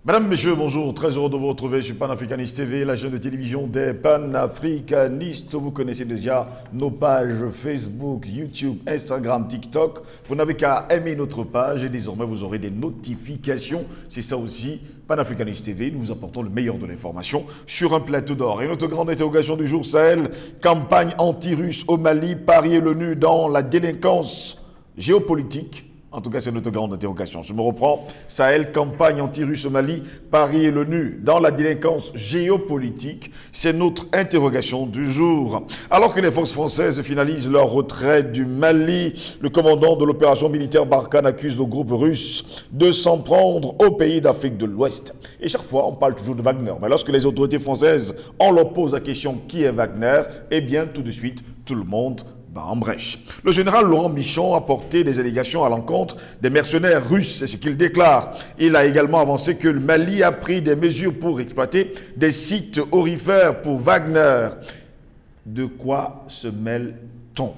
Madame, Messieurs, bonjour, très heureux de vous retrouver sur Panafricanist TV, la chaîne de télévision des panafricanistes. Vous connaissez déjà nos pages Facebook, YouTube, Instagram, TikTok. Vous n'avez qu'à aimer notre page et désormais vous aurez des notifications. C'est ça aussi, Panafricanist TV, nous vous apportons le meilleur de l'information sur un plateau d'or. Et notre grande interrogation du jour, Sahel, campagne anti-russe au Mali, Paris et l'ONU dans la délinquance géopolitique. En tout cas, c'est notre grande interrogation. Je me reprends. Sahel, campagne anti-russe au Mali, Paris et l'ONU dans la délinquance géopolitique. C'est notre interrogation du jour. Alors que les forces françaises finalisent leur retrait du Mali, le commandant de l'opération militaire Barkhane accuse le groupe russe de s'en prendre au pays d'Afrique de l'Ouest. Et chaque fois, on parle toujours de Wagner. Mais lorsque les autorités françaises, on leur pose la question qui est Wagner, eh bien, tout de suite, tout le monde en brèche. Le général Laurent Michon a porté des allégations à l'encontre des mercenaires russes, c'est ce qu'il déclare. Il a également avancé que le Mali a pris des mesures pour exploiter des sites aurifères pour Wagner. De quoi se mêle-t-on?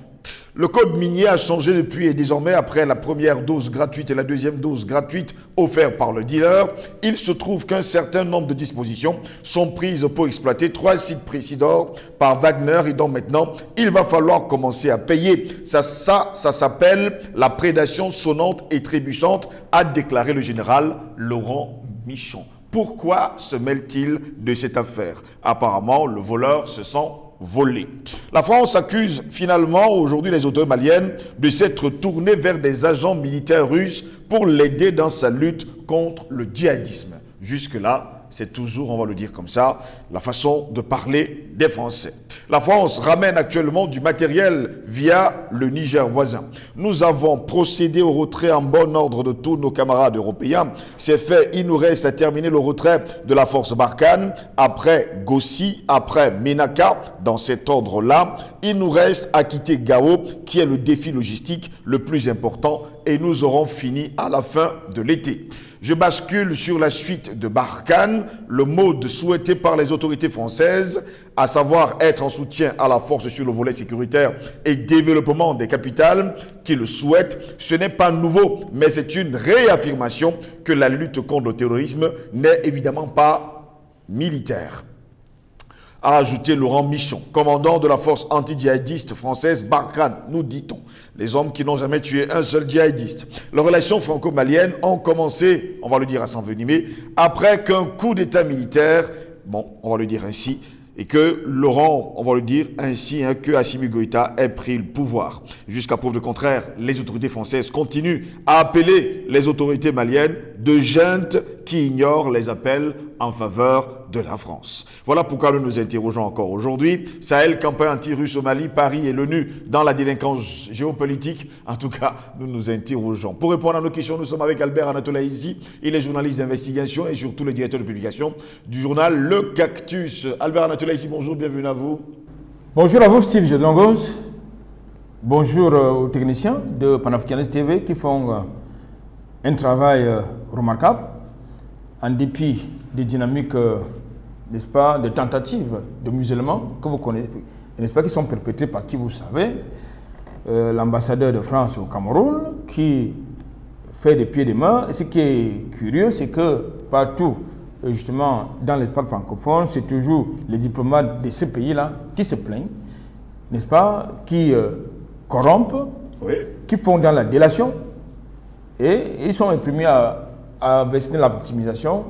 Le code minier a changé depuis et désormais, après la première dose gratuite et la deuxième dose gratuite offerte par le dealer, il se trouve qu'un certain nombre de dispositions sont prises pour exploiter 3 sites précédents par Wagner et donc maintenant, il va falloir commencer à payer. Ça s'appelle la prédation sonnante et trébuchante, a déclaré le général Laurent Michon. Pourquoi se mêle-t-il de cette affaire? Apparemment, le voleur se sent volé. La France accuse finalement aujourd'hui les autorités maliennes de s'être tournées vers des agents militaires russes pour l'aider dans sa lutte contre le djihadisme. Jusque-là, c'est toujours, on va le dire comme ça, la façon de parler des Français. La France ramène actuellement du matériel via le Niger voisin. Nous avons procédé au retrait en bon ordre de tous nos camarades européens. C'est fait, il nous reste à terminer le retrait de la force Barkhane, après Gossi, après Ménaka, dans cet ordre-là. Il nous reste à quitter Gao, qui est le défi logistique le plus important, et nous aurons fini à la fin de l'été. Je bascule sur la suite de Barkhane, le mode souhaité par les autorités françaises, à savoir être en soutien à la force sur le volet sécuritaire et développement des capitales qui le souhaitent. Ce n'est pas nouveau, mais c'est une réaffirmation que la lutte contre le terrorisme n'est évidemment pas militaire. A ajouté Laurent Michon, commandant de la force anti-djihadiste française Barkhane, nous dit-on, les hommes qui n'ont jamais tué un seul djihadiste. Les relations franco-maliennes ont commencé, on va le dire à s'envenimer, après qu'un coup d'état militaire, bon, on va le dire ainsi, et que Laurent, on va le dire ainsi, que Assimi Goïta ait pris le pouvoir. Jusqu'à preuve de contraire, les autorités françaises continuent à appeler les autorités maliennes de juntes qui ignorent les appels en faveur de la France. Voilà pourquoi nous nous interrogeons encore aujourd'hui. Sahel, campagne anti-russe au Mali, Paris et l'ONU dans la délinquance géopolitique. En tout cas, nous nous interrogeons. Pour répondre à nos questions, nous sommes avec Albert Anatolaï ici. Il est journaliste d'investigation et surtout le directeur de publication du journal Le Cactus. Albert Anatolaï ici, bonjour, bienvenue à vous. Bonjour à vous, Steve Jedongos. Bonjour aux techniciens de Panafricanist TV qui font un travail remarquable en dépit des dynamiques, n'est-ce pas, de tentatives de musulmans que vous connaissez, n'est-ce pas, qui sont perpétrées par qui vous savez, l'ambassadeur de France au Cameroun, qui fait des pieds et des mains. Et ce qui est curieux, c'est que partout, justement, dans l'espace francophone, c'est toujours les diplomates de ce pays-là qui se plaignent, n'est-ce pas, qui corrompent, oui, qui font dans la délation, et ils sont imprimés à investir la victimisation,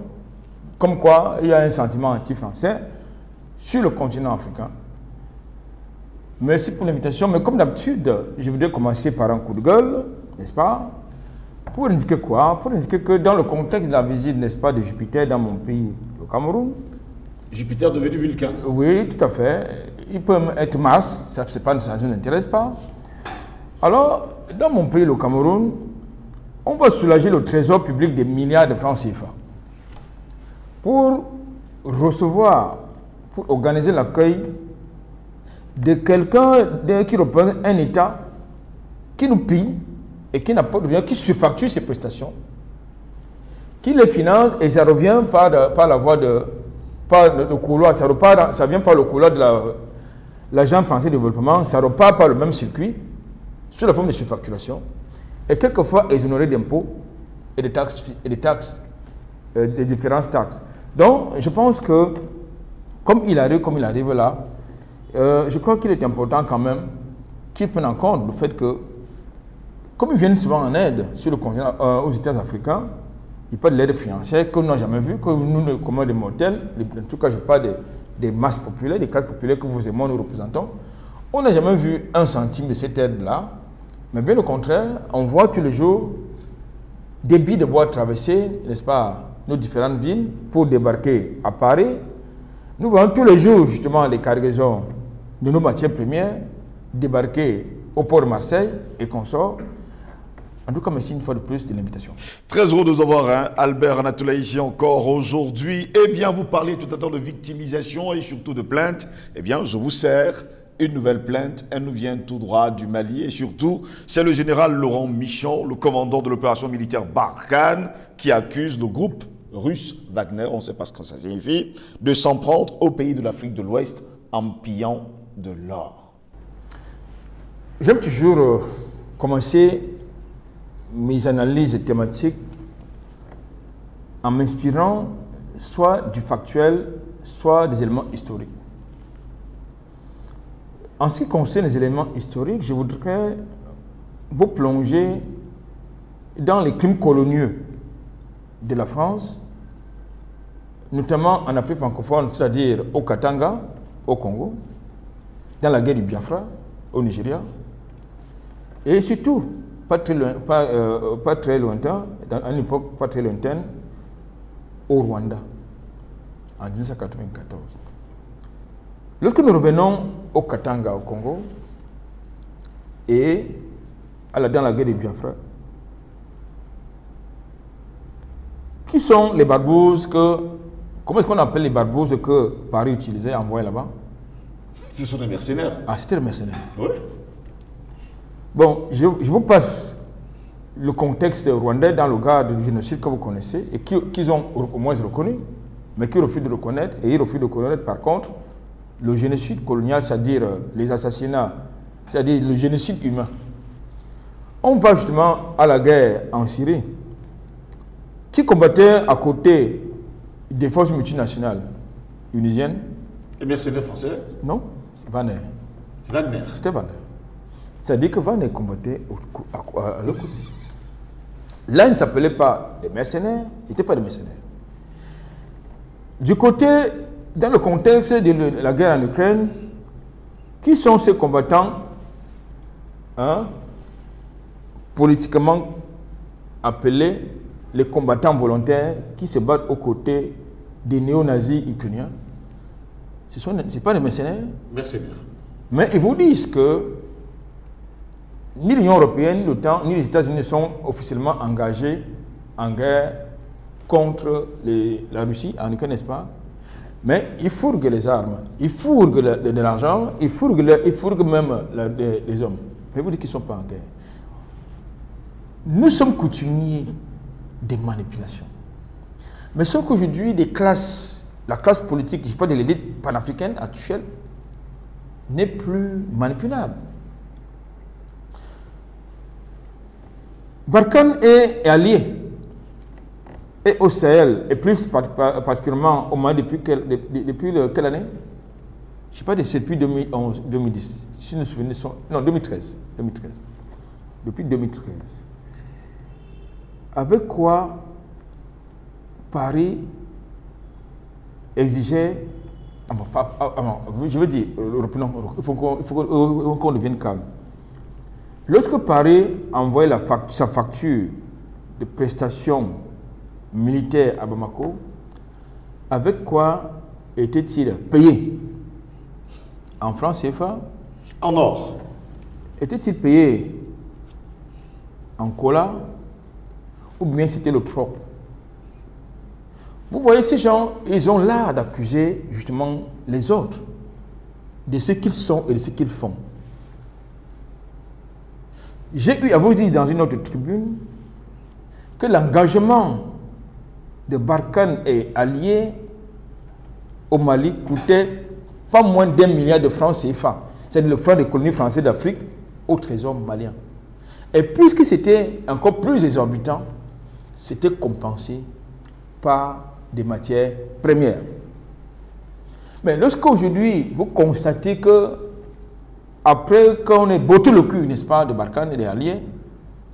comme quoi il y a un sentiment anti-français sur le continent africain. Merci pour l'invitation, mais comme d'habitude, je voudrais commencer par un coup de gueule, n'est-ce pas? Pour indiquer quoi? Pour indiquer que dans le contexte de la visite, n'est-ce pas, de Jupiter dans mon pays, le Cameroun. Jupiter devenu Vulcain. Oui, tout à fait. Il peut être Mars, ça ne nous intéresse pas. Alors, dans mon pays, le Cameroun, on va soulager le trésor public des milliards de francs CFA pour recevoir, pour organiser l'accueil de quelqu'un qui représente un État qui nous pille et qui n'a pas de revient, qui surfacture ses prestations, qui les finance et ça revient par la voie de, par le couloir, ça vient par le couloir de l'Agence française de développement, ça repart par le même circuit, sous la forme de surfacturation, et quelquefois exonéré d'impôts et de taxes des différentes taxes. Donc, je pense que, comme il arrive là, je crois qu'il est important quand même qu'ils prennent en compte le fait que, comme ils viennent souvent en aide sur le continent, aux États africains, ils parlent de l'aide financière que nous n'avons jamais vue, que nous, comme des mortels, en tout cas je parle des masses populaires, des classes populaires que vous et moi nous représentons, on n'a jamais vu un centime de cette aide-là, mais bien au contraire, on voit tous les jours des billes de bois traverser, n'est-ce pas, nos différentes villes pour débarquer à Paris. Nous voyons tous les jours justement les cargaisons de nos matières premières débarquer au port de Marseille et consorts. En tout cas, merci une fois de plus de l'invitation. Très heureux de vous avoir, hein, Albert Anatola, ici encore aujourd'hui. Eh bien, vous parlez tout à l'heure de victimisation et surtout de plainte. Eh bien, je vous sers une nouvelle plainte. Elle nous vient tout droit du Mali. Et surtout, c'est le général Laurent Michon, le commandant de l'opération militaire Barkhane, qui accuse le groupe russe Wagner, on ne sait pas ce que ça signifie, de s'en prendre au pays de l'Afrique de l'Ouest en pillant de l'or. J'aime toujours commencer mes analyses thématiques en m'inspirant soit du factuel, soit des éléments historiques. En ce qui concerne les éléments historiques, je voudrais vous plonger dans les crimes coloniaux de la France, notamment en Afrique francophone, c'est-à-dire au Katanga, au Congo, dans la guerre du Biafra, au Nigeria, et surtout, pas très lointain, à une époque pas très lointaine, au Rwanda, en 1994. Lorsque nous revenons au Katanga, au Congo, et dans la guerre du Biafra, qui sont les barbouzes comment est-ce qu'on appelle les barbouzes que Paris utilisait, envoyait là-bas? Ce sont des mercenaires. Ah, c'était des mercenaires. Oui. Bon, je vous passe le contexte rwandais dans le cadre du génocide que vous connaissez et qu'ils ont au moins reconnu, mais qu'ils refusent de reconnaître. Et ils refusent de reconnaître par contre le génocide colonial, c'est-à-dire les assassinats, c'est-à-dire le génocide humain. On va justement à la guerre en Syrie, qui combattait à côté des forces multinationales unisiennes. Les mercenaires français? Non, c'est Wagner. C'est Wagner. C'était Wagner. C'est-à-dire que Wagner combattait à leur côté. Là, il ne s'appelait pas des mercenaires, ce n'était pas des mercenaires. Du côté, dans le contexte de la guerre en Ukraine, qui sont ces combattants politiquement appelés les combattants volontaires qui se battent aux côtés des néo-nazis ukrainiens? Ce n'est pas des mercenaires. Mercenaires. Mais ils vous disent que ni l'Union européenne, l'OTAN, ni les États-Unis sont officiellement engagés en guerre contre la Russie, en Ukraine, n'est-ce pas? Mais ils fourguent les armes, ils fourguent de l'argent, ils fourguent même les hommes. Je vous dis qu'ils ne sont pas en guerre. Nous sommes coutumiers des manipulations. Mais sauf qu'aujourd'hui, la classe politique, je ne sais pas de l'élite panafricaine actuelle, n'est plus manipulable. Barkhane est allié et au Sahel, et plus particulièrement au Mali depuis quelle année? Je ne sais pas, c'est depuis 2011, 2010. Si je me souviens, non, 2013. Depuis 2013. Avec quoi Paris exigeait... je veux dire, il faut qu'on devienne calme. Lorsque Paris envoyait sa facture de prestations militaires à Bamako, avec quoi était-il payé? En francs CFA? En or. Était-il payé en cola? Ou bien c'était le troc? Vous voyez, ces gens, ils ont l'art d'accuser justement les autres de ce qu'ils sont et de ce qu'ils font. J'ai eu à vous dire dans une autre tribune que l'engagement de Barkhane et alliés au Mali coûtait pas moins d'1 milliard de francs CFA. C'est le franc des colonies françaises d'Afrique au trésor malien. Et puisque c'était encore plus exorbitant, c'était compensé par des matières premières. Mais lorsqu'aujourd'hui, vous constatez que, après qu'on ait botté le cul, n'est-ce pas, de Barkhane et des alliés,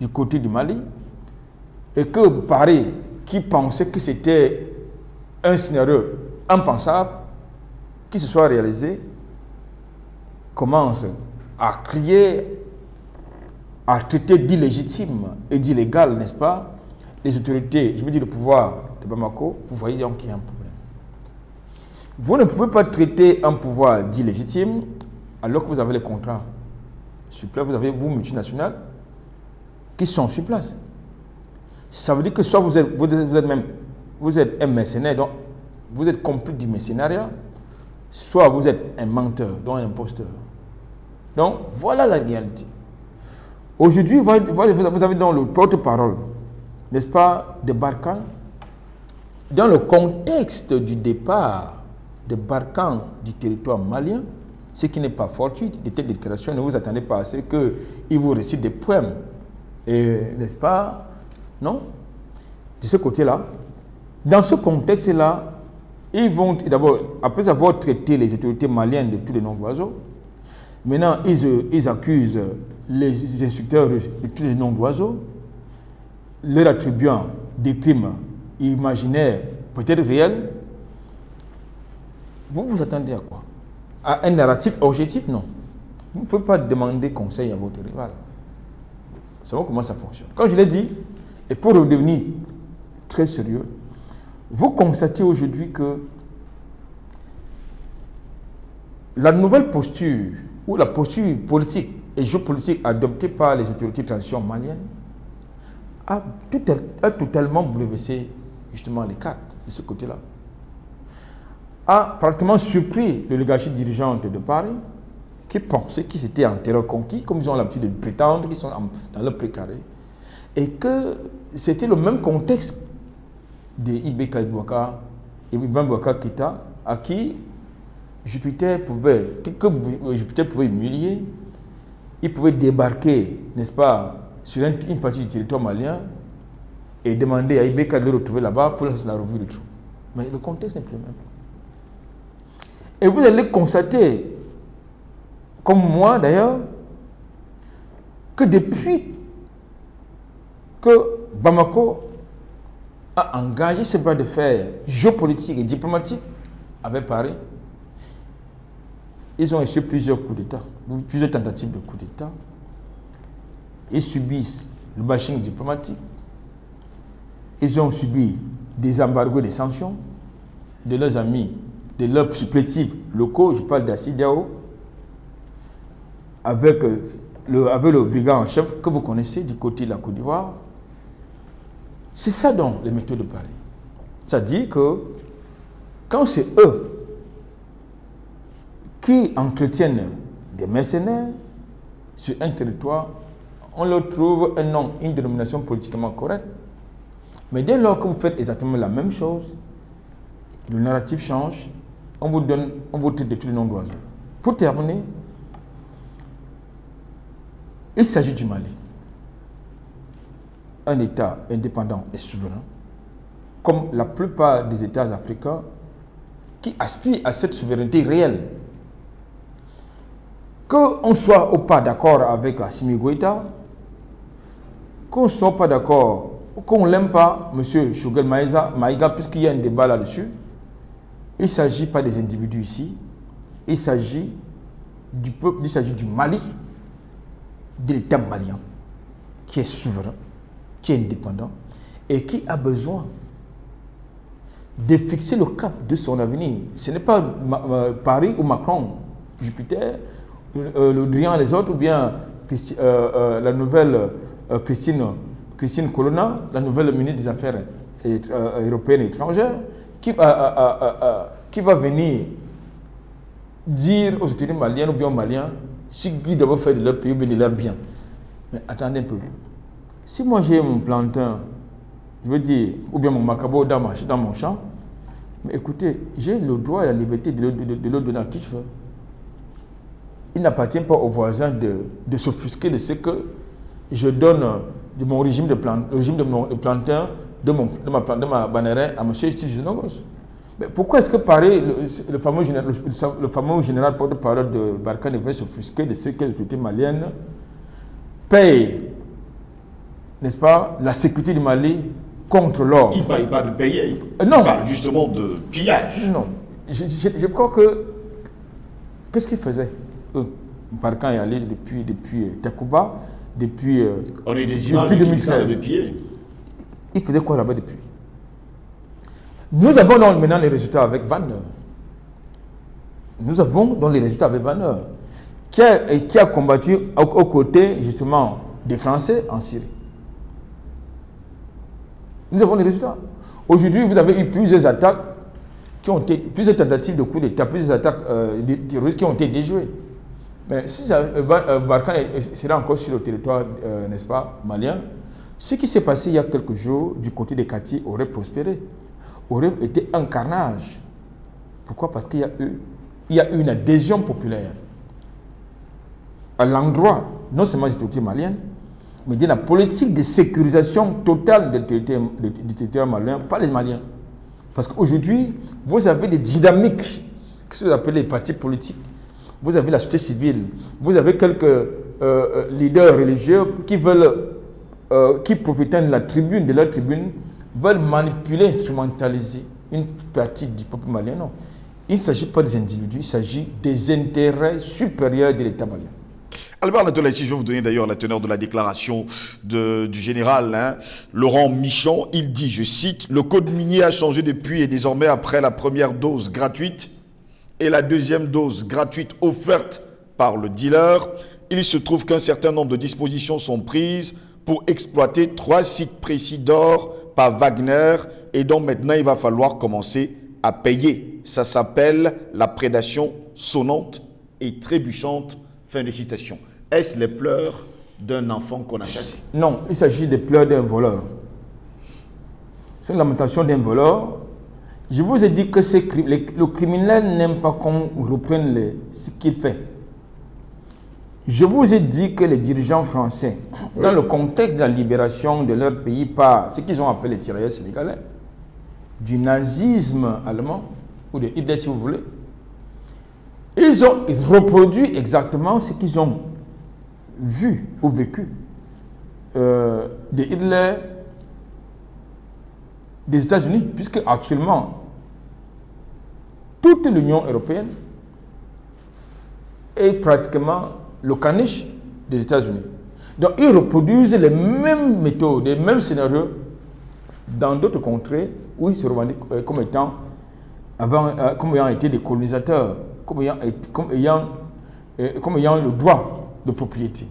du côté du Mali, et que Paris, qui pensait que c'était un scénario impensable, qui se soit réalisé, commence à crier, à traiter d'illégitime et d'illégal, n'est-ce pas, les autorités, je veux dire le pouvoir de Bamako, vous voyez donc qu'il y a un problème. Vous ne pouvez pas traiter un pouvoir d'illégitime alors que vous avez les contrats sur place, vous avez vous multinationales qui sont sur place. Ça veut dire que soit vous êtes un mercenaire, donc vous êtes complice du mercenariat, soit vous êtes un menteur, donc un imposteur. Donc voilà la réalité. Aujourd'hui, vous avez dans le porte-parole, n'est-ce pas, de Barkhane, dans le contexte du départ de Barkhane du territoire malien, ce qui n'est pas fortuit, de telles déclarations, ne vous attendez pas à ce qu'il vous récite des poèmes, n'est-ce pas, non? De ce côté-là, dans ce contexte-là, ils vont d'abord, après avoir traité les autorités maliennes de tous les noms d'oiseaux, maintenant ils accusent les instructeurs de tous les noms d'oiseaux, leur attribuant des crimes imaginaires, peut-être réels. Vous vous attendez à quoi? À un narratif objectif? Non. Vous ne pouvez pas demander conseil à votre rival. Vous savez comment ça fonctionne. Quand je l'ai dit, et pour redevenir très sérieux, vous constatez aujourd'hui que la nouvelle posture ou la posture politique et géopolitique adoptée par les autorités de transition maliennes a totalement bouleversé justement les cartes de ce côté-là. A pratiquement surpris l'oligarchie dirigeante de Paris qui pensait qu'ils étaient en terrain conquis, comme ils ont l'habitude de prétendre qu'ils sont dans le précaré, et que c'était le même contexte de Ibeka Ibrahim Boubacar Keïta, à qui Jupiter pouvait humilier, il pouvait débarquer, n'est-ce pas, sur une partie du territoire malien et demander à Ibeka de le retrouver là-bas pour la revue de tout. Mais le contexte n'est plus le même. Et vous allez constater, comme moi d'ailleurs, que depuis que Bamako a engagé ses bras de fer géopolitiques et diplomatiques avec Paris, ils ont essayé plusieurs coups d'État, plusieurs tentatives de coups d'État. Ils subissent le bashing diplomatique. Ils ont subi des embargos et des sanctions de leurs amis, de leurs supplétifs locaux. Je parle d'Assidiao, avec le brigand en chef que vous connaissez du côté de la Côte d'Ivoire. C'est ça donc les méthodes de Paris. C'est-à-dire que quand c'est eux qui entretiennent des mercenaires sur un territoire, on leur trouve un nom, une dénomination politiquement correcte. Mais dès lors que vous faites exactement la même chose, le narratif change, on vous traite de tous les noms d'oiseaux. Pour terminer, il s'agit du Mali. Un État indépendant et souverain, comme la plupart des États africains qui aspirent à cette souveraineté réelle. Qu'on soit ou pas d'accord avec Assimi Goïta, qu'on ne soit pas d'accord, qu'on ne l'aime pas, M. Choguel Maïga, puisqu'il y a un débat là-dessus, il ne s'agit pas des individus ici, il s'agit du peuple, il s'agit du Mali, de l'État malien, qui est souverain, qui est indépendant et qui a besoin de fixer le cap de son avenir. Ce n'est pas Paris ou Macron, Jupiter, le Drian, les autres, ou bien la nouvelle Christine Colonna, la nouvelle ministre des Affaires européennes et étrangères, qui va venir dire aux autorités maliennes ou bien aux Maliens ce qu'ils doivent faire de leur pays ou bien de leur bien. Mais attendez un peu. Si moi j'ai mon plantain, je veux dire, ou bien mon macabo dans mon champ, mais écoutez, j'ai le droit et la liberté de le donner à qui je veux. Il n'appartient pas aux voisins de s'offusquer de ce que je donne de mon régime de plantain de ma banneret à M. Steve Zenogos. Mais pourquoi est-ce que Paris, le fameux général porte-parole de Barkhane devait s'offusquer de ce que les autorités maliennes payent, n'est-ce pas, la sécurité du Mali contre l'or? Il ne parle pas de payer, il non. parle justement de pillage. Non. Je crois que... Qu'est-ce qu'ils faisaient, eux? Barkhane est allé depuis Takuba, depuis on a eu des images depuis 2013. Ils faisaient quoi là-bas depuis? Nous avons donc maintenant les résultats avec Wagner. Nous avons donc les résultats avec Wagner, qui a combattu aux côtés justement des Français en Syrie. Nous avons les résultats. Aujourd'hui, vous avez eu plusieurs attaques qui ont été, plusieurs tentatives de coup d'État, plusieurs attaques terroristes qui ont été déjouées. Mais si Barkhane serait encore sur le territoire, n'est-ce pas, malien, ce qui s'est passé il y a quelques jours du côté des Kati aurait prospéré, aurait été un carnage. Pourquoi? Parce qu'il y a eu une adhésion populaire à l'endroit, non seulement des autorités maliennes, mais de la politique de sécurisation totale du territoire malien par les Maliens. Parce qu'aujourd'hui, vous avez des dynamiques, ce qu'on appelle les partis politiques, vous avez la société civile, vous avez quelques leaders religieux qui veulent, qui profitant de leur tribune, veulent manipuler, instrumentaliser une partie du peuple malien. Non. Il ne s'agit pas des individus, il s'agit des intérêts supérieurs de l'État malien. Albert Natola, ici, je vais vous donner d'ailleurs la teneur de la déclaration du général Laurent Michon. Il dit, je cite, « Le code minier a changé depuis et désormais, après la première dose gratuite et la deuxième dose gratuite offerte par le dealer, il se trouve qu'un certain nombre de dispositions sont prises pour exploiter 3 sites précis d'or par Wagner et donc maintenant, il va falloir commencer à payer. Ça s'appelle la prédation sonnante et trébuchante. » Fin de citation. Est-ce les pleurs d'un enfant qu'on a chassé? Non, il s'agit des pleurs d'un voleur. C'est une lamentation d'un voleur. Je vous ai dit que le criminel n'aime pas qu'on reprenne ce qu'il fait. Je vous ai dit que les dirigeants français, dans le contexte de la libération de leur pays par ce qu'ils ont appelé les tirailleurs sénégalais, du nazisme allemand, ou de Hitler si vous voulez, ils ont reproduit exactement ce qu'ils ont vu ou vécu de Hitler des États-Unis, puisque actuellement, toute l'Union européenne est pratiquement le caniche des États-Unis. Donc, ils reproduisent les mêmes méthodes, les mêmes scénarios dans d'autres contrées où ils se revendiquent comme ayant été des colonisateurs, comme ayant le droit de propriété.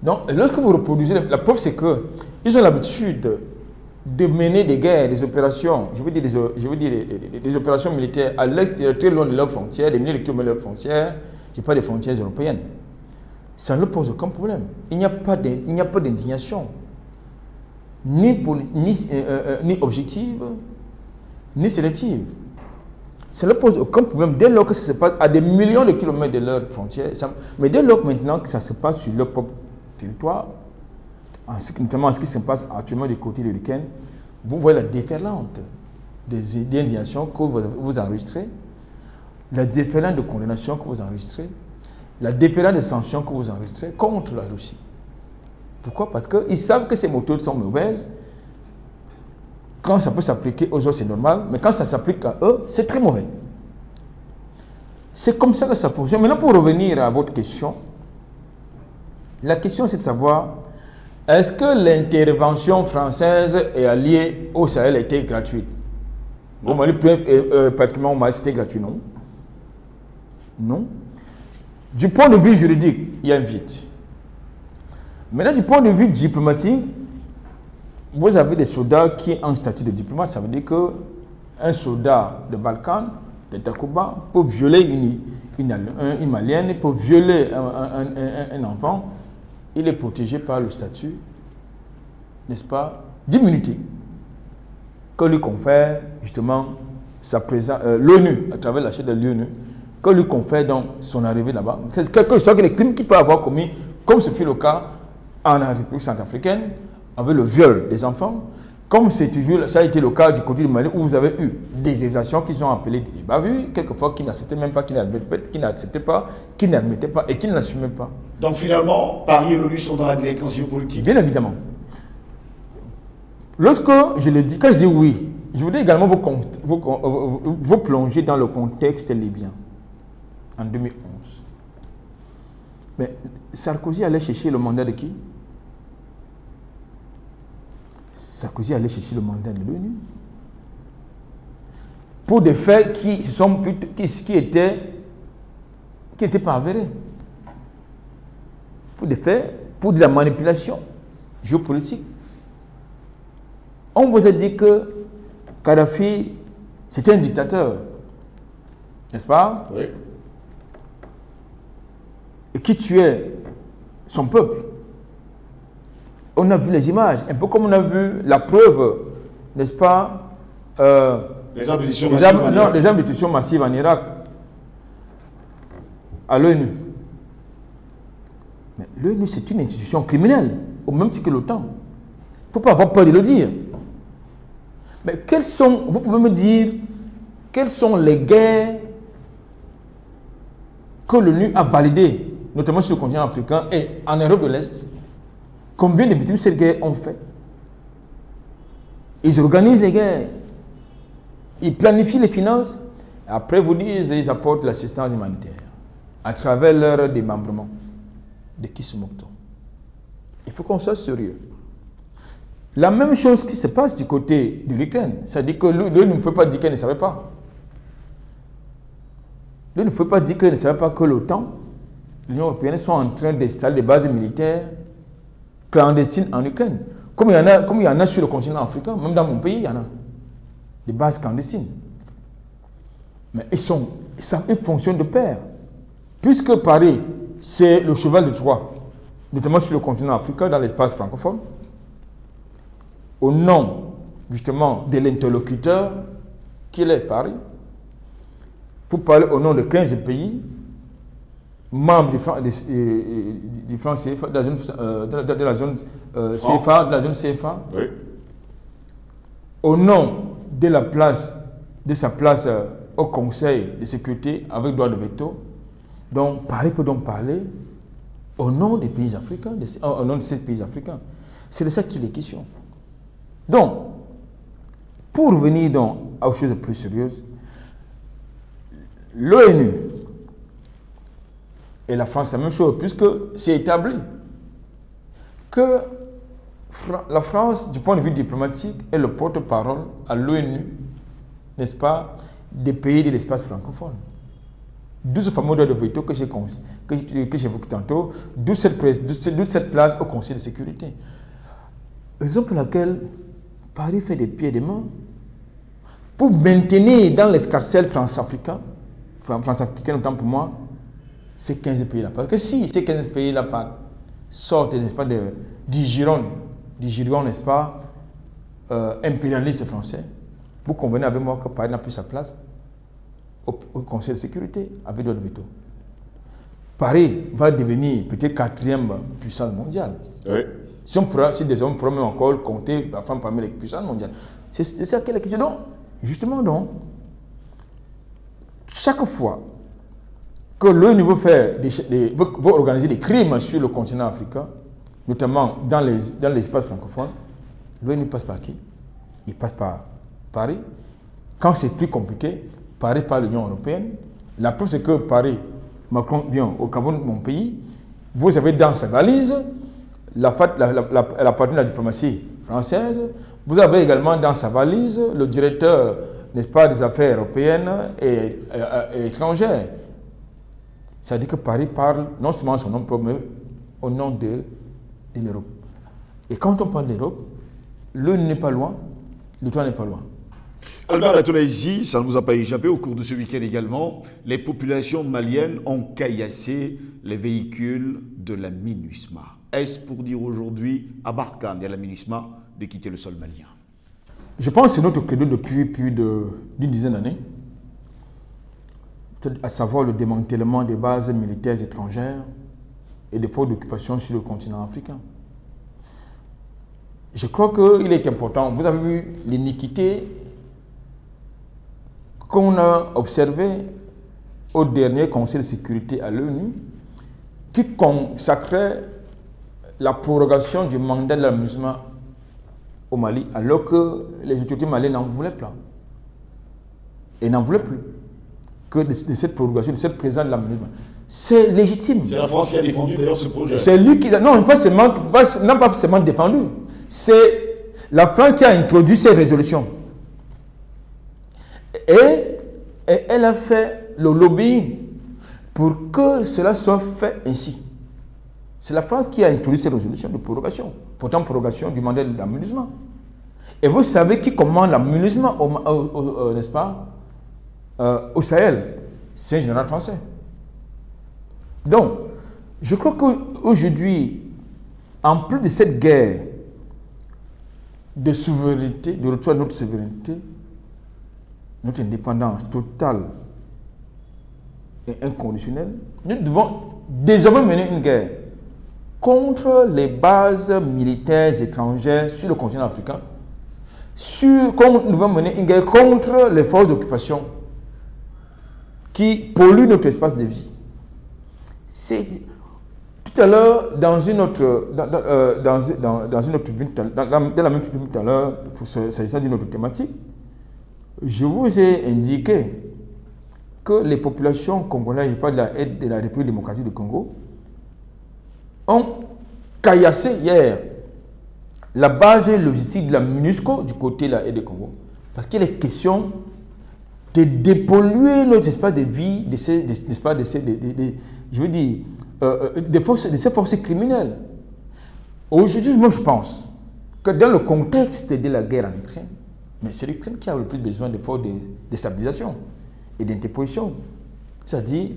Donc, lorsque vous reproduisez, la preuve c'est qu'ils ont l'habitude de mener des guerres, des opérations, je veux dire des opérations militaires à l'extérieur, très loin de leurs frontières, des milliers de kilomètres de leurs frontières, je ne parle pas des frontières européennes. Ça ne pose aucun problème. Il n'y a pas d'indignation, ni objective, ni sélective. Ça ne pose aucun problème dès lors que ça se passe à des millions de kilomètres de leurs frontières. Mais dès lors maintenant que ça se passe sur leur propre territoire, notamment ce qui se passe actuellement du côté de l'Ukraine, vous voyez la déferlante des indignations que vous enregistrez, la déferlante de condamnation que vous enregistrez, la déferlante de sanctions que vous enregistrez contre la Russie. Pourquoi? Parce qu'ils savent que ces méthodes sont mauvaises. Quand ça peut s'appliquer aux autres, c'est normal, mais quand ça s'applique à eux, c'est très mauvais. C'est comme ça que ça fonctionne. Maintenant, pour revenir à votre question, la question c'est de savoir, est-ce que l'intervention française et alliée au Sahel était gratuite? Au Mali, pratiquement au Mali, c'était gratuit, non? Non. Du point de vue juridique, il y a un vide. Maintenant, du point de vue diplomatique, vous avez des soldats qui ont un statut de diplomate. Ça veut dire qu'un soldat de Balkan, de Takuba, peut violer une Malienne, peut violer un enfant. Il est protégé par le statut, n'est-ce pas, d'immunité que lui confère justement l'ONU, à travers la charte de l'ONU, que lui confère donc son arrivée là-bas. Quel que soit les crimes qu'il peut avoir commis, comme ce fut le cas en République centrafricaine, avec le viol des enfants, comme c'est toujours, ça a été le cas du côté du Mali, où vous avez eu des exactions qui sont appelées des bavures, quelquefois qui n'acceptaient même pas, qui n'acceptaient pas, qui n'admettaient pas et qui ne l'assumaient pas. Donc finalement, Paris et l'ONU sont dans la délinquance géopolitique. Bien évidemment. Lorsque je le dis, quand je dis oui, je voudrais également vous plonger dans le contexte libyen en 2011. Mais Sarkozy allait chercher le mandat de qui? Sarkozy allait chercher le mandat de l'ONU pour des faits qui étaient pas avérés. Pour des faits, pour de la manipulation géopolitique. On vous a dit que Kadhafi, c'était un dictateur, n'est-ce pas? Oui. Et qui tuait son peuple. On a vu les images, un peu comme on a vu la preuve, n'est-ce pas? Les armes de destruction massive en Irak, à l'ONU. Mais l'ONU, c'est une institution criminelle, au même titre que l'OTAN. Il ne faut pas avoir peur de le dire. Mais vous pouvez me dire, quelles sont les guerres que l'ONU a validées, notamment sur le continent africain et en Europe de l'Est? Combien de victimes ces guerres ont fait? Ils organisent les guerres. Ils planifient les finances. Après, vous disent ils apportent l'assistance humanitaire à travers leur démembrement. De qui se moque-t-on? Il faut qu'on soit sérieux. La même chose qui se passe du côté de l'Ukraine. C'est-à-dire que l'ONU ne peut pas dire qu'elle ne savait pas. L'ONU ne peut pas dire qu'elle ne savait pas que l'OTAN, l'Union européenne, sont en train d'installer des bases militaires clandestines en Ukraine. Comme il y en a sur le continent africain, même dans mon pays, il y en a. Des bases clandestines. Mais ils fonctionnent de pair. Puisque Paris, c'est le cheval de Troie, notamment sur le continent africain, dans l'espace francophone, au nom, justement, de l'interlocuteur qu'il est Paris, pour parler au nom de 15 pays, membres du franc CFA, de la zone CFA, oui. Au nom de sa place au Conseil de sécurité avec droit de veto. Donc, Paris peut donc parler au nom des pays africains, au nom de ces pays africains. C'est de ça qu'il est question. Donc, pour revenir donc aux choses plus sérieuses, l'ONU et la France, c'est la même chose, puisque c'est établi que la France, du point de vue diplomatique, est le porte-parole à l'ONU, n'est-ce pas, des pays de l'espace francophone. D'où ce fameux droit de veto que j'évoquais tantôt, d'où cette place au Conseil de sécurité. Raison pour laquelle Paris fait des pieds et des mains pour maintenir dans l'escarcelle France-africain, autant pour moi, ces 15 pays-là. Parce que si ces 15 pays-là sortent, n'est-ce pas, du giron, n'est-ce pas, impérialiste français, vous convenez avec moi que Paris n'a plus sa place au Conseil de sécurité avec droit de veto. Paris va devenir peut-être 4e puissance mondiale. Oui. Si des hommes pourraient même encore compter parmi les puissances mondiales. C'est ça qu'est la question. Donc, justement, chaque fois que l'ONU veut organiser des crimes sur le continent africain, notamment dans l'espace francophone, l'ONU passe par qui? Il passe par Paris. Quand c'est plus compliqué, Paris par l'Union européenne. La preuve, c'est que Paris, Macron vient au Cameroun, mon pays, vous avez dans sa valise la partie de la diplomatie française, vous avez également dans sa valise le directeur, n'est-ce pas, des affaires européennes et étrangères. C'est-à-dire que Paris parle non seulement son nom propre, mais au nom de l'Europe. Et quand on parle d'Europe, l'ONU n'est pas loin, l'OTAN n'est pas loin. Albert Latounaïsi, ça ne vous a pas échappé, au cours de ce week-end également, les populations maliennes ont caillassé les véhicules de la MINUSMA. Est-ce pour dire aujourd'hui à Barkhane et à la MINUSMA de quitter le sol malien? Je pense que c'est notre credo depuis plus d'une dizaine d'années, à savoir le démantèlement des bases militaires étrangères et des forces d'occupation sur le continent africain. je crois qu'il est important. Vous avez vu l'iniquité qu'on a observée au dernier Conseil de sécurité à l'ONU qui consacrait la prorogation du mandat de la MINUSMA au Mali alors que les autorités maliennes n'en voulaient pas. Et n'en voulaient plus que de cette prorogation, de cette présence de la MINUSMA. C'est légitime. C'est la France qui a défendu d'ailleurs ce projet. C'est lui qui... Non, pas seulement défendu. C'est la France qui a introduit ces résolutions. Et elle a fait le lobbying pour que cela soit fait ainsi. C'est la France qui a introduit ces résolutions de prorogation. Pourtant, prorogation du mandat de la MINUSMA. Et vous savez qui commande la MINUSMA, n'est-ce pas, au Sahel? C'est un général français. Donc, je crois qu'aujourd'hui, en plus de cette guerre de souveraineté, de retour à notre souveraineté, notre indépendance totale et inconditionnelle, nous devons désormais mener une guerre contre les bases militaires étrangères sur le continent africain, comme nous devons mener une guerre contre les forces d'occupation qui polluent notre espace de vie. Tout à l'heure, dans la même tribune tout à l'heure, s'agissant d'une autre thématique, je vous ai indiqué que les populations congolaises, je parle de la République démocratique du Congo, ont caillassé hier la base logistique de la MINUSCO du côté de la RD Congo. Parce qu'il est question de dépolluer notre espace de vie de ces forces criminelles. Aujourd'hui, moi je pense que dans le contexte de la guerre en Ukraine, mais c'est l'Ukraine qui a le plus besoin de forces de stabilisation et d'interposition. C'est-à-dire,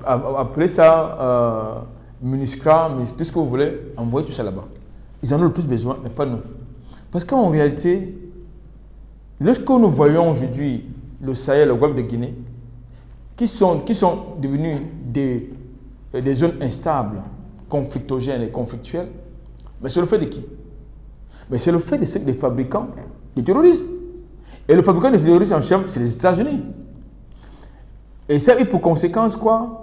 appelez ça MINUSCA, mais tout ce que vous voulez, envoyez tout ça là-bas. Ils en ont le plus besoin, mais pas nous. Parce qu'en réalité, lorsque nous voyons aujourd'hui le Sahel, le Golfe de Guinée, qui sont devenus des zones instables, conflictogènes et conflictuelles, mais c'est le fait de qui? Mais c'est le fait des fabricants de terroristes. Et le fabricant de terroristes en chef, c'est les États-Unis. Et ça a eu pour conséquence quoi?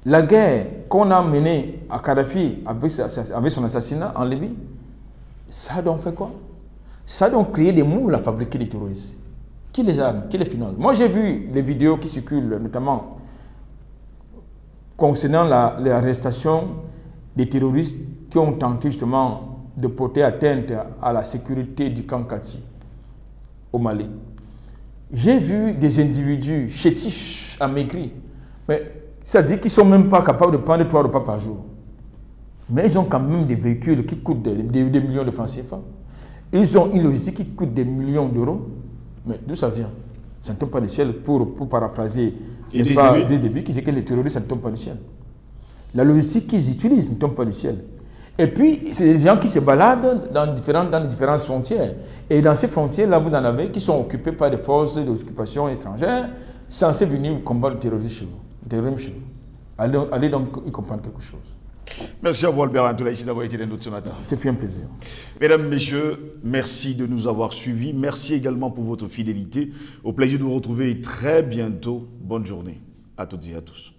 La guerre qu'on a menée à Kadhafi avec son assassinat en Libye, ça a donc fait quoi? Ça a donc créé des moules à fabriquer des terroristes. Qui les arme? Qui les finance? Moi, j'ai vu les vidéos qui circulent, notamment concernant l'arrestation des terroristes qui ont tenté justement de porter atteinte à la sécurité du camp Kati au Mali. J'ai vu des individus chétifs, amaigris, mais ça dit qu'ils ne sont même pas capables de prendre 3 repas par jour. Mais ils ont quand même des véhicules qui coûtent des millions de francs CFA. Ils ont une logistique qui coûte des millions d'euros. Mais d'où ça vient? Ça ne tombe pas du ciel, pour paraphraser des débuts, qui disent que les terroristes, ça ne tombe pas du ciel. La logistique qu'ils utilisent ne tombe pas du ciel. Et puis, c'est des gens qui se baladent dans les différentes frontières. Et dans ces frontières-là, vous en avez qui sont occupées par des forces d'occupation étrangères censées venir combattre le terrorisme chez vous. Allez donc y comprendre quelque chose. Merci à vous, Albert Antoulaïsi, d'avoir été dans notre ce matin. C'est fait un plaisir. Mesdames, Messieurs, merci de nous avoir suivis. Merci également pour votre fidélité. Au plaisir de vous retrouver très bientôt. Bonne journée à toutes et à tous.